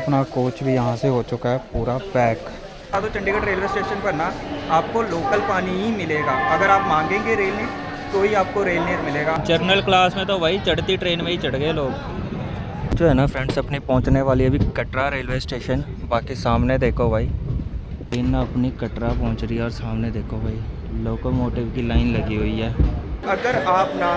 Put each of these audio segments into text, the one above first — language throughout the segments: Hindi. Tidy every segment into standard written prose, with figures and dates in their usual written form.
अपना कोच भी यहाँ से हो चुका है पूरा पैक। तो चंडीगढ़ रेलवे स्टेशन पर ना आपको लोकल पानी ही मिलेगा, अगर आप मांगेंगे रेल नीर तो ही आपको रेल नीर मिलेगा। जर्नल क्लास में तो वही चढ़ती ट्रेन में ही चढ़ गए लोग। जो है ना फ्रेंड्स, अपनी पहुँचने वाली है अभी कटरा रेलवे स्टेशन। बाकी सामने देखो भाई, ट्रेन ना अपनी कटरा पहुँच रही है और सामने देखो भाई लोकोमोटिव की लाइन लगी हुई है। अगर आप ना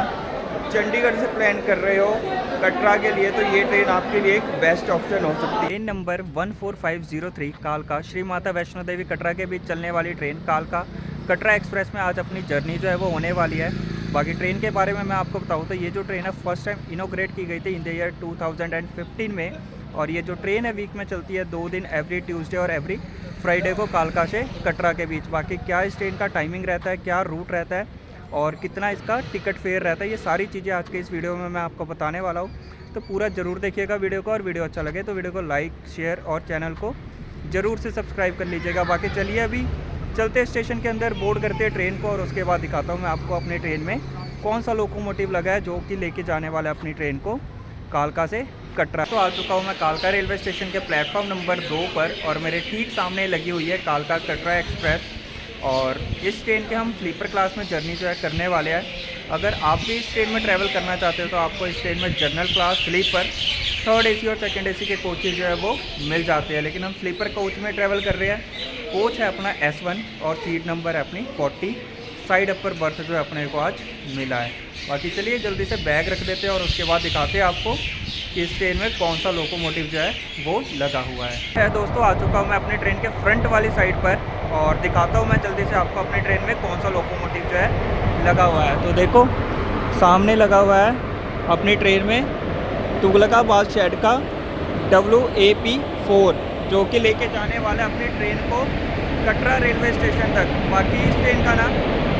चंडीगढ़ से प्लान कर रहे हो कटरा के लिए तो ये ट्रेन आपके लिए एक बेस्ट ऑप्शन हो सकती है। ट्रेन नंबर 14503 कालका श्री माता वैष्णो देवी कटरा के बीच चलने वाली ट्रेन कालका कटरा एक्सप्रेस में आज अपनी जर्नी जो है वो होने वाली है। बाकी ट्रेन के बारे में मैं आपको बताऊं तो ये जो ट्रेन है फर्स्ट टाइम इनोग्रेट की गई थी इन द ईयर 2015 में, और ये जो ट्रेन है वीक में चलती है 2 दिन, एवरी ट्यूसडे और एवरी फ्राइडे को कालका से कटरा के बीच। बाकी क्या इस ट्रेन का टाइमिंग रहता है, क्या रूट रहता है और कितना इसका टिकट फेयर रहता है, ये सारी चीज़ें आज के इस वीडियो में मैं आपको बताने वाला हूँ। तो पूरा ज़रूर देखिएगा वीडियो को, और वीडियो अच्छा लगे तो वीडियो को लाइक शेयर और चैनल को ज़रूर से सब्सक्राइब कर लीजिएगा। बाकी चलिए अभी चलते स्टेशन के अंदर, बोर्ड करते हैं ट्रेन को और उसके बाद दिखाता हूँ मैं आपको अपनी ट्रेन में कौन सा लोकोमोटिव लगा है जो कि लेके जाने वाला है अपनी ट्रेन को कालका से कटरा। तो आ चुका हूँ मैं कालका रेलवे स्टेशन के प्लेटफॉर्म नंबर 2 पर, और मेरे ठीक सामने लगी हुई है कालका कटरा एक्सप्रेस। और इस ट्रेन के हम स्लीपर क्लास में जर्नी जो है करने वाले हैं। अगर आप भी इस ट्रेन में ट्रैवल करना चाहते हो तो आपको इस ट्रेन में general class, sleeper, third AC और सेकंड एसी के कोचेज जो है वो मिल जाते हैं, लेकिन हम स्लीपर कोच में ट्रैवल कर रहे हैं। कोच है अपना S1 और सीट नंबर है अपनी 40। साइड अपर बर्थ जो है अपने को आज मिला है। बाकी चलिए जल्दी से बैग रख देते हैं और उसके बाद दिखाते हैं आपको कि इस ट्रेन में कौन सा लोकोमोटिव जो है वो लगा हुआ है। दोस्तों आ चुका हूँ मैं अपनी ट्रेन के फ्रंट वाली साइड पर और दिखाता हूँ मैं जल्दी से आपको अपनी ट्रेन में कौन सा लोकोमोटिव जो है लगा हुआ है। तो देखो सामने लगा हुआ है अपनी ट्रेन में तुगलकाबाद शेड का WAP4 जो कि लेके जाने वाला है अपनी ट्रेन को कटरा रेलवे स्टेशन तक। बाकी इस ट्रेन का ना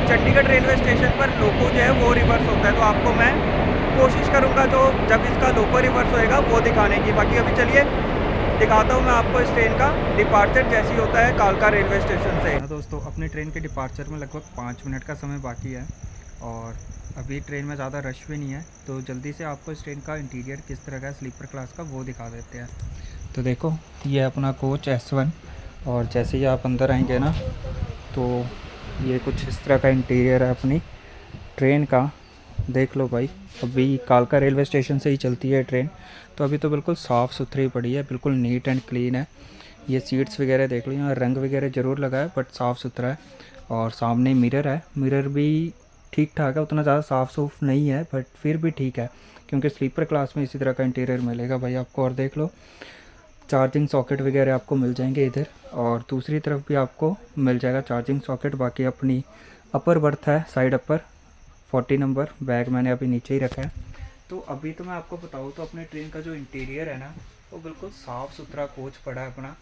चंडीगढ़ रेलवे स्टेशन पर लोको जो है वो रिवर्स होता है, तो आपको मैं कोशिश करूंगा जो जब इसका लोको रिवर्स होएगा वो दिखाने की। बाकी अभी चलिए दिखाता हूं मैं आपको इस ट्रेन का डिपार्चर जैसी होता है कालका रेलवे स्टेशन से। दोस्तों अपनी ट्रेन के डिपार्चर में लगभग 5 मिनट का समय बाकी है और अभी ट्रेन में ज़्यादा रश भी नहीं है, तो जल्दी से आपको इस ट्रेन का इंटीरियर किस तरह का स्लीपर क्लास का वो दिखा देते हैं। तो देखो ये अपना कोच S1, और जैसे ही आप अंदर आएंगे ना तो ये कुछ इस तरह का इंटीरियर है अपनी ट्रेन का। देख लो भाई, अभी कालका रेलवे स्टेशन से ही चलती है ट्रेन, तो अभी तो बिल्कुल साफ़ सुथरी पड़ी है, बिल्कुल नीट एंड क्लीन है। ये सीट्स वगैरह देख लो, यहाँ रंग वगैरह ज़रूर लगा है बट साफ़ सुथरा है। और सामने मिरर है, मिरर भी ठीक ठाक है, उतना ज़्यादा साफ़ सूफ नहीं है बट फिर भी ठीक है, क्योंकि स्लीपर क्लास में इसी तरह का इंटीरियर मिलेगा भाई आपको। और देख लो चार्जिंग सॉकेट वगैरह आपको मिल जाएंगे इधर, और दूसरी तरफ भी आपको मिल जाएगा चार्जिंग सॉकेट। बाकी अपनी अपर बर्थ है साइड अपर 40 नंबर, बैग मैंने अभी नीचे ही रखा है। तो अभी तो मैं आपको बताऊँ तो अपने ट्रेन का जो इंटीरियर है ना वो बिल्कुल साफ़ सुथरा कोच पड़ा है अपना,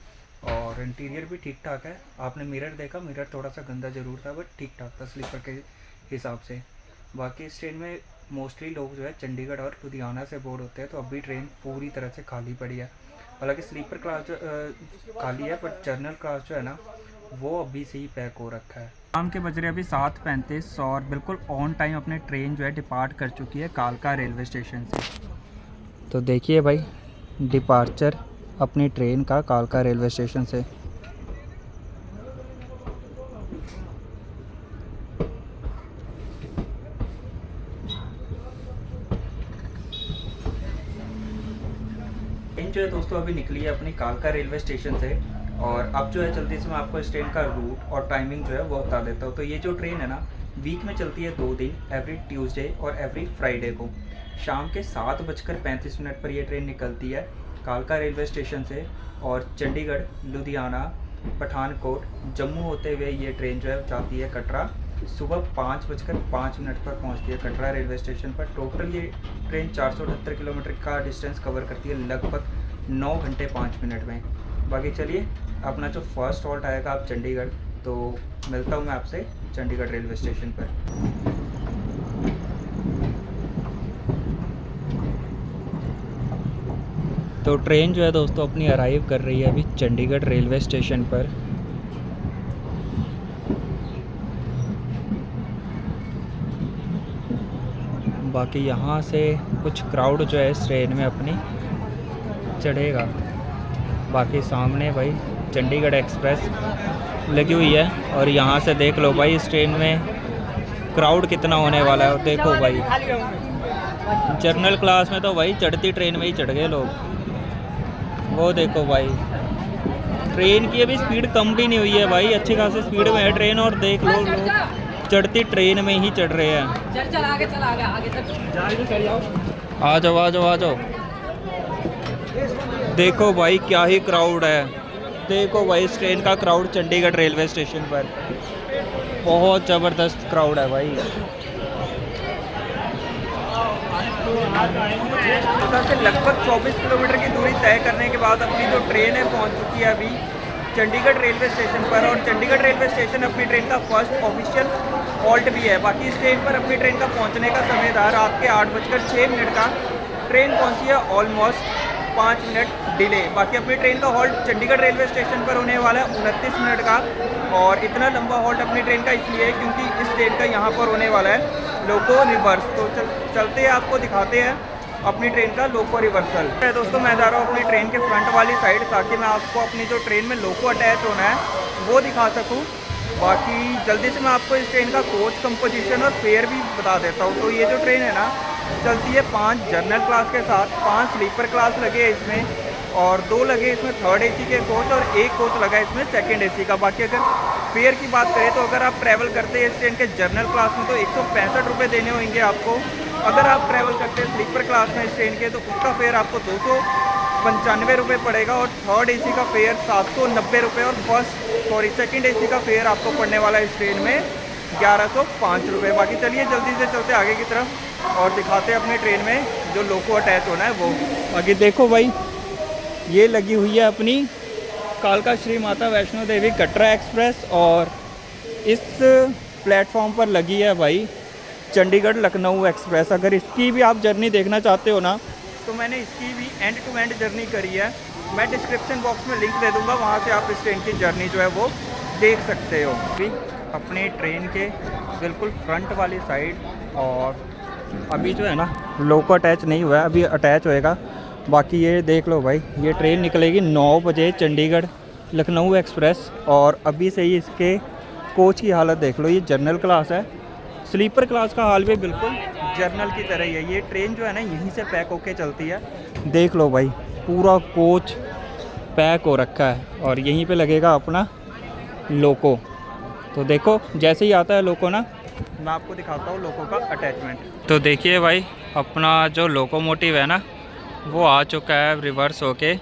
और इंटीरियर भी ठीक ठाक है। आपने मिरर देखा, मिरर थोड़ा सा गंदा ज़रूर था बट ठीक ठाक था स्लीपर के हिसाब से। बाकी इस ट्रेन में मोस्टली लोग जो है चंडीगढ़ और लुधियाना से बोर्ड होते हैं, तो अभी ट्रेन पूरी तरह से खाली पड़ी है। हालांकि स्लीपर क्लास जो खाली है बट जर्नल क्लास जो है ना वो अभी से ही पैक हो रखा है। शाम के बज रहे अभी 7:35 और बिल्कुल ऑन टाइम अपनी ट्रेन जो है डिपार्ट कर चुकी है कालका रेलवे स्टेशन से। तो देखिए भाई डिपार्चर अपनी ट्रेन का कालका रेलवे स्टेशन से। ट्रेन जो है दोस्तों अभी निकली है अपनी कालका रेलवे स्टेशन से, और अब जो है जल्दी से मैं आपको इस ट्रेन का रूट और टाइमिंग जो है वो बता देता हूँ। तो ये जो ट्रेन है ना वीक में चलती है 2 दिन, एवरी ट्यूसडे और एवरी फ्राइडे को शाम के 7:35 पर ये ट्रेन निकलती है कालका रेलवे स्टेशन से, और चंडीगढ़, लुधियाना, पठानकोट, जम्मू होते हुए ये ट्रेन जो है जाती है कटरा। सुबह 5:05 पर पहुंचती है कटरा रेलवे स्टेशन पर। टोटल ये ट्रेन 478 किलोमीटर का डिस्टेंस कवर करती है लगभग 9 घंटे 5 मिनट में। बाकी चलिए अपना जो फर्स्ट हॉल्ट आएगा आप चंडीगढ़, तो मिलता हूँ मैं आपसे चंडीगढ़ रेलवे स्टेशन पर। तो ट्रेन जो है दोस्तों अपनी अराइव कर रही है अभी चंडीगढ़ रेलवे स्टेशन पर। बाकी यहाँ से कुछ क्राउड जो है इस ट्रेन में अपनी चढ़ेगा। बाकी सामने भाई चंडीगढ़ एक्सप्रेस लगी हुई है और यहाँ से देख लो भाई इस ट्रेन में क्राउड कितना होने वाला है। और देखो भाई जर्नल क्लास में तो भाई चढ़ती ट्रेन में ही चढ़ गए लोग। वो देखो भाई ट्रेन की अभी स्पीड कम भी नहीं हुई है भाई, अच्छी खासी स्पीड में है ट्रेन। और देख लो लोग चढ़ती ट्रेन में ही चढ़ रहे हैं। चल आगे आ जाओ आ जाओ आ जाओ। देखो भाई क्या ही क्राउड है। देखो भाई इस ट्रेन का क्राउड चंडीगढ़ रेलवे स्टेशन पर बहुत ज़बरदस्त क्राउड है भाई। उधर से लगभग 24 किलोमीटर की दूरी तय करने के बाद अपनी जो ट्रेन है पहुंच चुकी है अभी चंडीगढ़ रेलवे स्टेशन पर। और चंडीगढ़ रेलवे स्टेशन अपनी ट्रेन का फर्स्ट ऑफिशियल हॉल्ट भी है। बाकी इस ट्रेन पर अपनी ट्रेन का पहुंचने का समय था रात के 8:06 का। ट्रेन पहुंची है ऑलमोस्ट 5 मिनट डिले। बाकी अपनी ट्रेन का हॉल्ट चंडीगढ़ रेलवे स्टेशन पर होने वाला है 29 मिनट का। और इतना लंबा हॉल्ट अपनी ट्रेन का इसलिए है क्योंकि इस ट्रेन का यहाँ पर होने वाला है लोको रिवर्स। तो चलते हैं आपको दिखाते हैं अपनी ट्रेन का लोको रिवर्सल। दोस्तों मैं जा रहा हूँ अपनी ट्रेन के फ्रंट वाली साइड ताकि मैं आपको अपनी जो ट्रेन में लोको अटैच होना है वो दिखा सकूँ। बाकी जल्दी से मैं आपको इस ट्रेन का कोच कंपोजिशन और फेयर भी बता देता हूँ। तो ये जो ट्रेन है ना चलती है 5 जर्नल क्लास के साथ, 5 स्लीपर क्लास लगे हैं इसमें और 2 लगे इसमें थर्ड एसी के कोच और 1 कोच लगा है इसमें सेकंड एसी का। बाकी अगर फेयर की बात करें तो अगर आप ट्रैवल करते हैं इस ट्रेन के जर्नल क्लास में तो 165 रुपये देने होंगे आपको। अगर आप ट्रैवल करते हैं स्लीपर क्लास में इस ट्रेन के तो उसका फेयर आपको 295 रुपये पड़ेगा। और थर्ड एसी का फेयर 790 रुपये और सेकंड एसी का फेयर आपको पड़ने वाला है इस ट्रेन में 1105 रुपये। बाकी चलिए जल्दी से चलते आगे की तरफ और दिखाते हैं अपनी ट्रेन में जो लोको अटैच होना है वो। बाकी देखो भाई ये लगी हुई है अपनी कालका श्री माता वैष्णो देवी कटरा एक्सप्रेस और इस प्लेटफॉर्म पर लगी है भाई चंडीगढ़ लखनऊ एक्सप्रेस। अगर इसकी भी आप जर्नी देखना चाहते हो ना तो मैंने इसकी भी एंड टू एंड जर्नी करी है। मैं डिस्क्रिप्शन बॉक्स में लिंक दे दूंगा, वहाँ से आप इस ट्रेन की जर्नी जो है वो देख सकते हो। अभी अपनी ट्रेन के बिल्कुल फ्रंट वाली साइड और अभी जो है ना लोको अटैच नहीं हुआ है, अभी अटैच होएगा। बाकी ये देख लो भाई ये ट्रेन निकलेगी 9 बजे चंडीगढ़ लखनऊ एक्सप्रेस और अभी से ही इसके कोच की हालत देख लो। ये जर्नल क्लास है, स्लीपर क्लास का हाल भी बिल्कुल जर्नल की तरह ही है। ये ट्रेन जो है ना यहीं से पैक होके चलती है। देख लो भाई पूरा कोच पैक हो रखा है और यहीं पे लगेगा अपना लोको। तो देखो जैसे ही आता है लोको ना मैं आपको दिखाता हूँ लोको का अटैचमेंट। तो देखिए भाई अपना जो लोकोमोटिव है ना वो आ चुका है रिवर्स होके।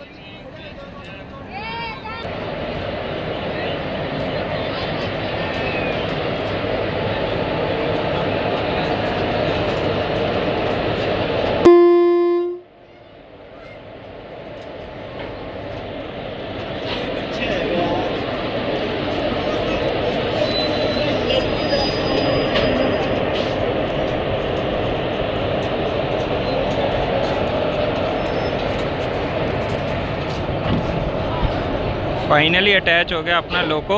फाइनली अटैच हो गया अपना लोको।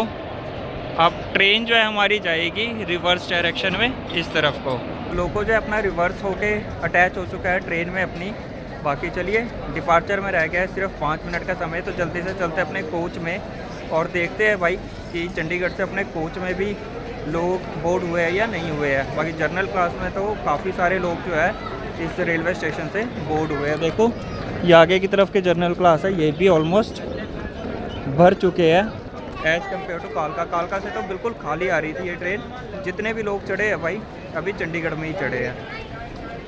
अब ट्रेन जो है हमारी जाएगी रिवर्स डायरेक्शन में इस तरफ को। लोको जो है अपना रिवर्स होके अटैच हो चुका है ट्रेन में अपनी। बाकी चलिए डिपार्चर में रह गया है सिर्फ 5 मिनट का समय, तो जल्दी से चलते अपने कोच में और देखते हैं भाई कि चंडीगढ़ से अपने कोच में भी लोग बोर्ड हुए हैं या नहीं हुए हैं। बाकी जर्नल क्लास में तो काफ़ी सारे लोग जो है इस रेलवे स्टेशन से बोर्ड हुए हैं। देखो ये आगे की तरफ के जर्नल क्लास है, ये भी ऑलमोस्ट भर चुके हैं एज़ कम्पेयर टू कालका से तो बिल्कुल खाली आ रही थी ये ट्रेन। जितने भी लोग चढ़े हैं भाई अभी चंडीगढ़ में ही चढ़े हैं।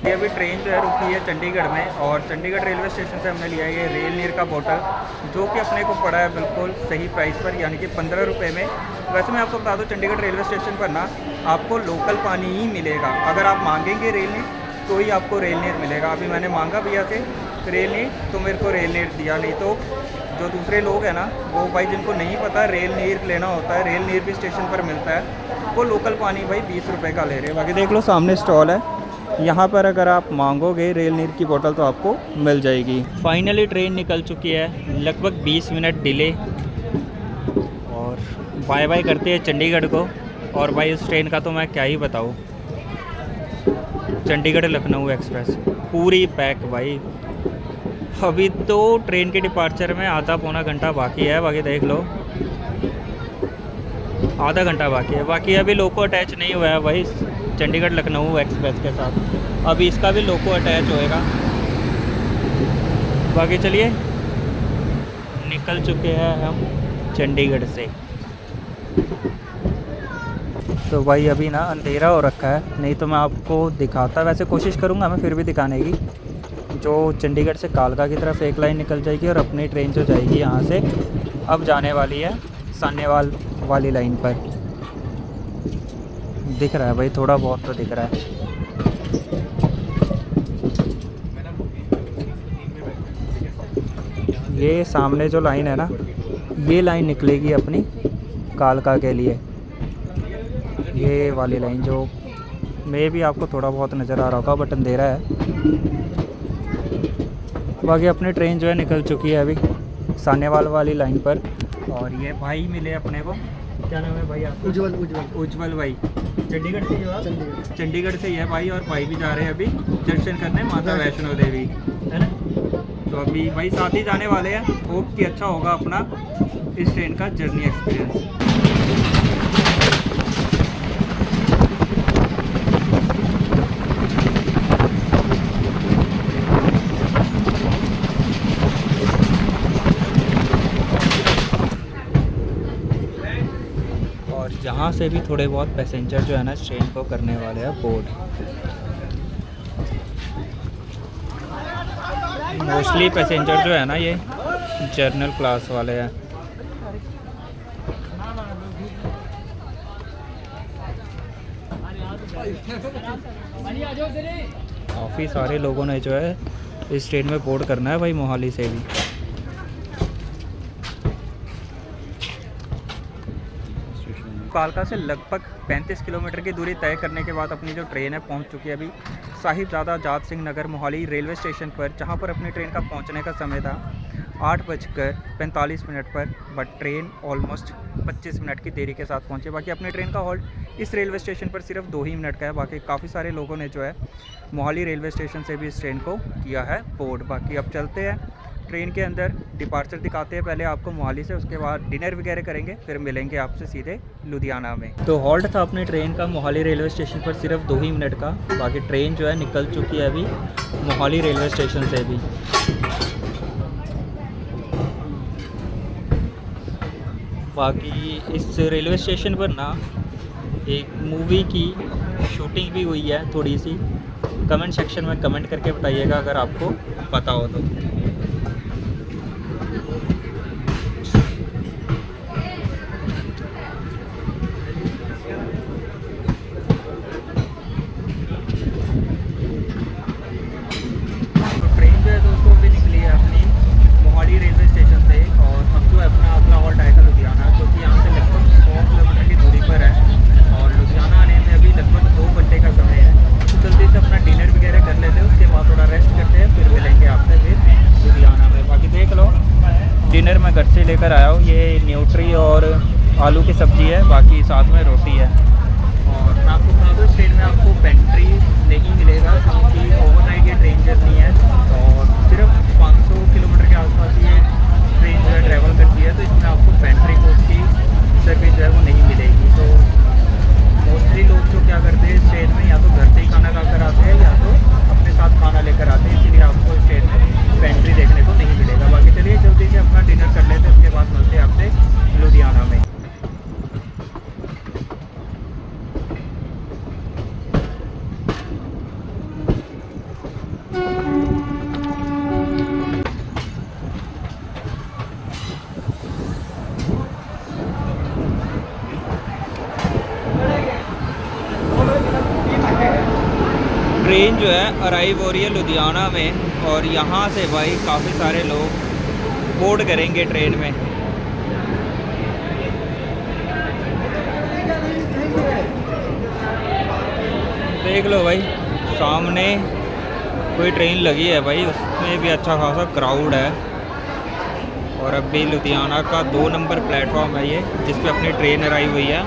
ये अभी ट्रेन जो है रुकी है चंडीगढ़ में और चंडीगढ़ रेलवे स्टेशन से हमने लिया है ये रेल नीर का बोतल जो कि अपने को पड़ा है बिल्कुल सही प्राइस पर यानी कि 15 रुपये में। वैसे मैं आपको बता दूँ चंडीगढ़ रेलवे स्टेशन पर ना आपको लोकल पानी ही मिलेगा। अगर आप मांगेंगे रेल नीर तो ही आपको रेल नीर मिलेगा। अभी मैंने मांगा भैया से रेल नीर तो मेरे को रेल नीर दिया, नहीं तो जो दूसरे लोग हैं ना वो भाई जिनको नहीं पता रेल नीर लेना होता है, रेल नीर भी स्टेशन पर मिलता है, वो लोकल पानी भाई 20 रुपये का ले रहे हैं। बाकी देख लो सामने स्टॉल है, यहाँ पर अगर आप मांगोगे रेल नीर की बोतल तो आपको मिल जाएगी। फाइनली ट्रेन निकल चुकी है, लगभग 20 मिनट डिले और बाय बाय करते हैं चंडीगढ़ को। और भाई इस ट्रेन का तो मैं क्या ही बताऊँ, चंडीगढ़ लखनऊ एक्सप्रेस पूरी पैक भाई, अभी तो ट्रेन के डिपार्चर में आधा पौना घंटा बाकी है, बाकी देख लो आधा घंटा बाकी है। बाकी अभी लोको अटैच नहीं हुआ है भाई चंडीगढ़ लखनऊ एक्सप्रेस के साथ, अभी इसका भी लोको अटैच होएगा। बाकी चलिए निकल चुके हैं हम चंडीगढ़ से। तो भाई अभी ना अंधेरा हो रखा है, नहीं तो मैं आपको दिखाता, वैसे कोशिश करूँगा मैं फिर भी दिखाने की। जो चंडीगढ़ से कालका की तरफ एक लाइन निकल जाएगी और अपनी ट्रेन जो जाएगी यहाँ से अब जाने वाली है सान्यवाल वाली लाइन पर। दिख रहा है भाई, थोड़ा बहुत तो दिख रहा है। ये सामने जो लाइन है ना, ये लाइन निकलेगी अपनी कालका के लिए, ये वाली लाइन जो मे भी आपको थोड़ा बहुत नज़र आ रहा होगा, बट अंधेरा है। बाकी अपनी ट्रेन जो है निकल चुकी है अभी सान्यवाल वाली लाइन पर। और ये भाई मिले अपने को, क्या नाम है भाई आपका? उज्जवल भाई। चंडीगढ़ से ही हो आप? चंडीगढ़ से ही है भाई, और भाई भी जा रहे हैं अभी दर्शन करने माता वैष्णो देवी, है ना। तो अभी भाई साथ ही जाने वाले हैं। होप कि अच्छा होगा अपना इस ट्रेन का जर्नी एक्सपीरियंस। यहाँ से भी थोड़े बहुत पैसेंजर जो है ना ट्रेन को करने वाले हैं बोर्ड। मोस्टली पैसेंजर जो है ना ये जर्नल क्लास वाले हैं। काफ़ी सारे लोगों ने जो है इस ट्रेन में बोर्ड करना है भाई, मोहाली से भी। कालका से लगभग 35 किलोमीटर की दूरी तय करने के बाद अपनी जो ट्रेन है पहुंच चुकी है अभी साहिबजादा जात सिंह नगर मोहाली रेलवे स्टेशन पर, जहां पर अपनी ट्रेन का पहुंचने का समय था 8:45 पर, बट ट्रेन ऑलमोस्ट 25 मिनट की देरी के साथ पहुंची। बाकी अपनी ट्रेन का हॉल्ट इस रेलवे स्टेशन पर सिर्फ 2 ही मिनट का है। बाकी काफ़ी सारे लोगों ने जो है मोहाली रेलवे स्टेशन से भी इस ट्रेन को किया है बोर्ड। बाकी अब चलते हैं ट्रेन के अंदर, डिपार्चर दिखाते हैं पहले आपको मोहाली से, उसके बाद डिनर वगैरह करेंगे, फिर मिलेंगे आपसे सीधे लुधियाना में। तो हॉल्ट था अपनी ट्रेन का मोहाली रेलवे स्टेशन पर सिर्फ 2 ही मिनट का। बाकी ट्रेन जो है निकल चुकी है अभी मोहाली रेलवे स्टेशन से भी। बाकी इस रेलवे स्टेशन पर ना एक मूवी की शूटिंग भी हुई है थोड़ी सी। कमेंट सेक्शन में कमेंट करके बताइएगा अगर आपको पता हो तो। डिनर मैं घर से लेकर आया हूँ, ये न्यूट्री और आलू की सब्ज़ी है, बाकी साथ में रोटी है। और मैं आपको बता दूँ इस ट्रेन में आपको पेंट्री नहीं मिलेगा क्योंकि ओवरनाइट ये ट्रेन जर्नी है और सिर्फ 500 किलोमीटर के आसपास ये ट्रेन जो है ट्रैवल करती है, तो इसमें आपको पेंट्री कोच की सर्विस जो है वो नहीं मिलेगी। तो मोस्टली लोग जो क्या करते हैं इस ट्रेन में या तो घर से ही खाना खा कर आते हैं या तो अपने साथ खाना लेकर आते हैं, इसीलिए आपको इस ट्रेन में पेंट्री देखने को नहीं मिलेगा। बाकी चलिए जल्दी से अपना डिनर कर लेते हैं, उसके बाद मिलते हैं आपसे लुधियाना में। ट्रेन जो है अराइव हो रही है लुधियाना में और यहाँ से भाई काफ़ी सारे लोग बोर्ड करेंगे ट्रेन में। देख लो भाई सामने कोई ट्रेन लगी है भाई, उसमें भी अच्छा खासा क्राउड है। और अभी लुधियाना का 2 नंबर प्लेटफॉर्म है ये, जिस पे अपनी ट्रेन अराइव हुई है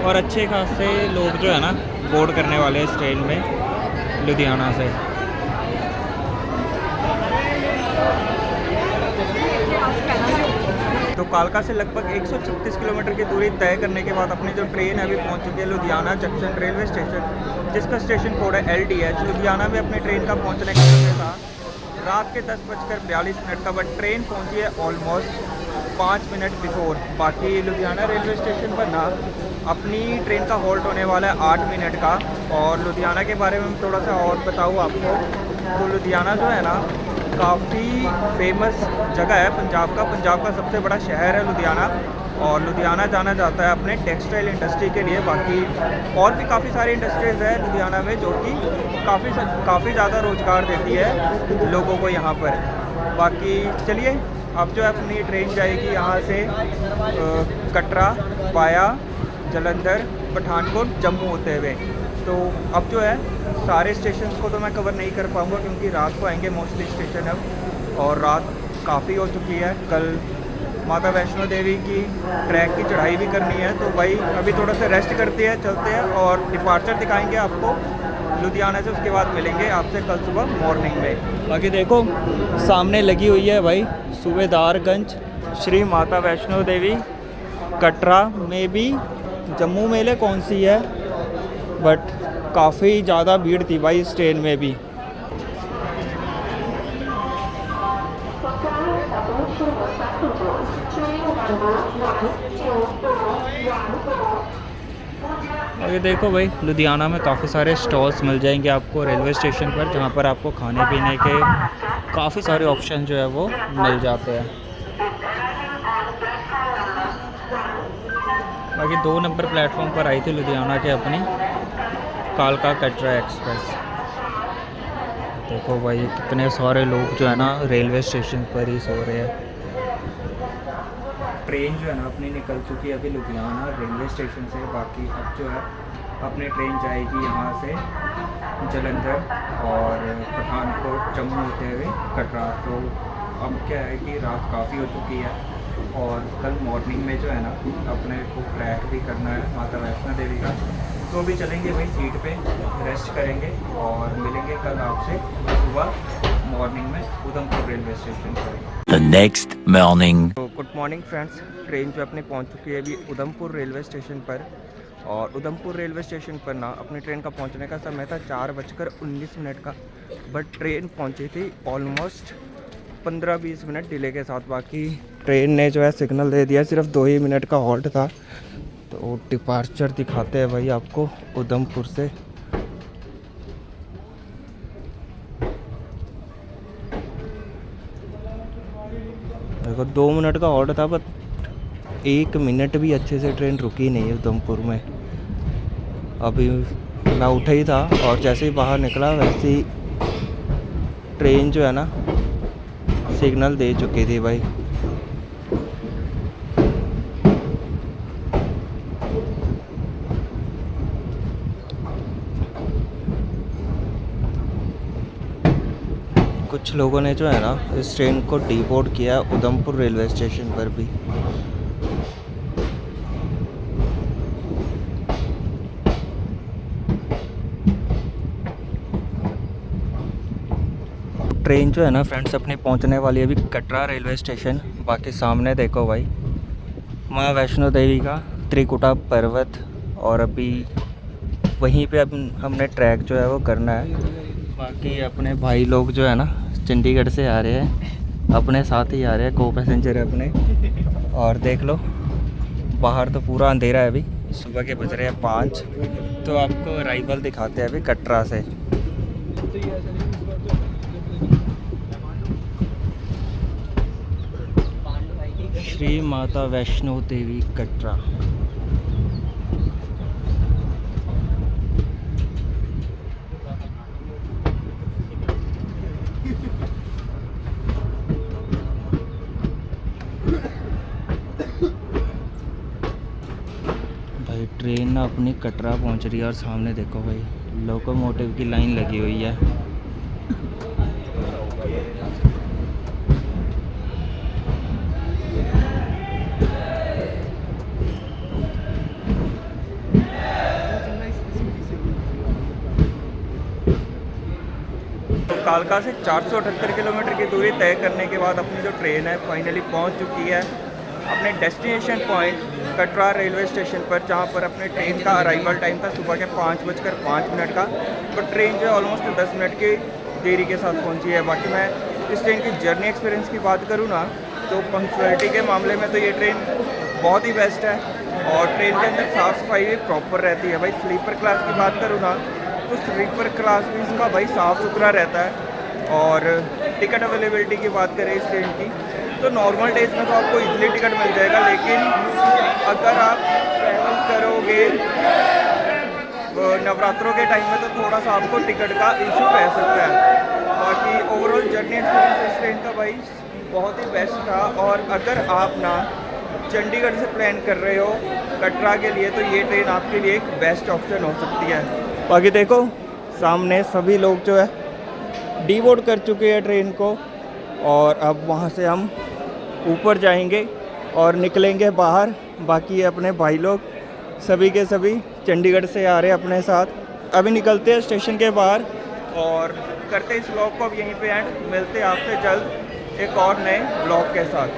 और अच्छे खासे लोग जो है ना बोर्ड करने वाले हैं इस ट्रेन में लुधियाना से। तो कालका से लगभग 136 किलोमीटर की दूरी तय करने के बाद अपनी जो ट्रेन है अभी पहुंच चुकी है लुधियाना जंक्शन रेलवे स्टेशन, जिसका स्टेशन कोड है LDH। लुधियाना में अपनी ट्रेन का पहुंचने का समय था रात के 10:42 का, बट ट्रेन पहुंची है ऑलमोस्ट 5 मिनट बिफोर। बाकी लुधियाना रेलवे स्टेशन पर ना अपनी ट्रेन का हॉल्ट होने वाला है 8 मिनट का। और लुधियाना के बारे में थोड़ा सा और बताऊँ आपको, तो लुधियाना जो है ना काफ़ी फेमस जगह है पंजाब का सबसे बड़ा शहर है लुधियाना। और लुधियाना जाना जाता है अपने टेक्सटाइल इंडस्ट्री के लिए। बाकी और भी काफ़ी सारी इंडस्ट्रीज़ है लुधियाना में जो कि काफ़ी ज़्यादा रोज़गार देती है लोगों को यहाँ पर। बाकी चलिए अब जो है अपनी ट्रेन जाएगी यहाँ से कटरा वाया जलंधर पठानकोट जम्मू होते हुए। तो अब जो है सारे स्टेशन को तो मैं कवर नहीं कर पाऊँगा क्योंकि रात को आएंगे मोस्टली स्टेशन अब, और रात काफ़ी हो चुकी है। कल माता वैष्णो देवी की ट्रैक की चढ़ाई भी करनी है, तो भाई अभी थोड़ा सा रेस्ट करते हैं, चलते हैं और डिपार्चर दिखाएंगे आपको लुधियाना से। उसके बाद मिलेंगे आपसे कल सुबह मॉर्निंग में। बाकी देखो सामने लगी हुई है भाई सूबेदारगंज श्री माता वैष्णो देवी कटरा में भी जम्मू मेले कौन सी है, बट काफ़ी ज़्यादा भीड़ थी भाई इस ट्रेन में भी। और ये देखो भाई लुधियाना में काफ़ी सारे स्टॉल्स मिल जाएंगे आपको रेलवे स्टेशन पर, जहाँ पर आपको खाने पीने के काफ़ी सारे ऑप्शन जो है वो मिल जाते हैं। बाकी 2 नंबर प्लेटफॉर्म पर आई थी लुधियाना के अपनी कालका कटरा एक्सप्रेस। देखो भाई कितने सारे लोग जो है ना रेलवे स्टेशन पर ही सो रहे हैं। ट्रेन जो है ना अपनी निकल चुकी है अभी लुधियाना रेलवे स्टेशन से। बाकी अब जो है अपनी ट्रेन जाएगी यहाँ से जलंधर और पठानकोट जम्मू होते हुए कटरा। तो अब क्या है कि रात काफ़ी हो चुकी है और कल मॉर्निंग में जो है ना अपने को ट्रैक भी करना है माता वैष्णो देवी का। तो भी चलेंगे भाई सीट पे रेस्ट करेंगे और मिलेंगे कल आपसे सुबह मॉर्निंग में उधमपुर रेलवे स्टेशन पर। The next morning. तो गुड मॉर्निंग फ्रेंड्स, ट्रेन जो अपनी पहुंच चुकी है अभी उधमपुर रेलवे स्टेशन पर। और उधमपुर रेलवे स्टेशन पर ना अपनी ट्रेन का पहुंचने का समय था 4:19 का, बट ट्रेन पहुंची थी ऑलमोस्ट 15-20 मिनट डिले के साथ। बाकी ट्रेन ने जो है सिग्नल दे दिया, सिर्फ 2 ही मिनट का हॉल्ट था। तो डिपार्चर दिखाते हैं भाई आपको उधमपुर से। देखो 2 मिनट का हॉल्ट था, बट 1 मिनट भी अच्छे से ट्रेन रुकी नहीं है उधमपुर में। अभी मैं उठा ही था और जैसे ही बाहर निकला वैसे ही ट्रेन जो है ना सिग्नल दे चुकी थी भाई। कुछ लोगों ने जो है ना इस ट्रेन को डिपोर्ट किया उधमपुर रेलवे स्टेशन पर भी। ट्रेन जो है ना फ्रेंड्स अपनी पहुंचने वाली है अभी कटरा रेलवे स्टेशन। बाकी सामने देखो भाई माँ वैष्णो देवी का त्रिकुटा पर्वत, और अभी वहीं पे अब हमने ट्रैक जो है वो करना है। बाकी अपने भाई लोग जो है ना चंडीगढ़ से आ रहे हैं, अपने साथ ही आ रहे हैं, को पैसेंजर है अपने। और देख लो बाहर तो पूरा अंधेरा है, अभी सुबह के बज रहे हैं 5। तो आपको अराइवल दिखाते हैं अभी कटरा से। श्री माता वैष्णो देवी कटरा। भाई ट्रेन ना अपनी कटरा पहुंच रही है और सामने देखो भाई लोकोमोटिव की लाइन लगी हुई है। कालका से 478 किलोमीटर की दूरी तय करने के बाद अपनी जो ट्रेन है फाइनली पहुंच चुकी है अपने destination point Katra railway station पर, जहाँ पर अपने ट्रेन का अराइवल टाइम था सुबह के 5:05 का, तो ट्रेन जो है ऑलमोस्ट 10 मिनट की देरी के साथ पहुँची है। बाकी मैं इस ट्रेन की जर्नी एक्सपीरियंस की बात करूँ ना, तो पंक्चुअलिटी के मामले में तो ये ट्रेन बहुत ही बेस्ट है, और ट्रेन के अंदर साफ़ सफाई भी प्रॉपर रहती है भाई। स्लीपर क्लास की बात करूँ ना, तो स्लीपर क्लास भी इसका भाई साफ़ सुथरा रहता है। और टिकट अवेलेबिलिटी की बात करें इस ट्रेन की, तो नॉर्मल डेज में तो आपको इजीली टिकट मिल जाएगा, लेकिन अगर आप ट्रैवल करोगे नवरात्रों के टाइम में तो थोड़ा सा आपको टिकट का इशू रह सकता है। बाकी ओवरऑल जर्नी एक्सपीरियंस इस ट्रेन का भाई बहुत ही बेस्ट था। और अगर आप ना चंडीगढ़ से प्लान कर रहे हो कटरा के लिए, तो ये ट्रेन आपके लिए एक बेस्ट ऑप्शन हो सकती है। बाकी देखो सामने सभी लोग जो है डीबोर्ड कर चुके हैं ट्रेन को, और अब वहाँ से हम ऊपर जाएंगे और निकलेंगे बाहर। बाकी अपने भाई लोग सभी के सभी चंडीगढ़ से आ रहे हैं अपने साथ। अभी निकलते हैं स्टेशन के बाहर और करते इस ब्लॉग को अब यहीं पे एंड। मिलते हैं आपसे जल्द एक और नए ब्लॉग के साथ।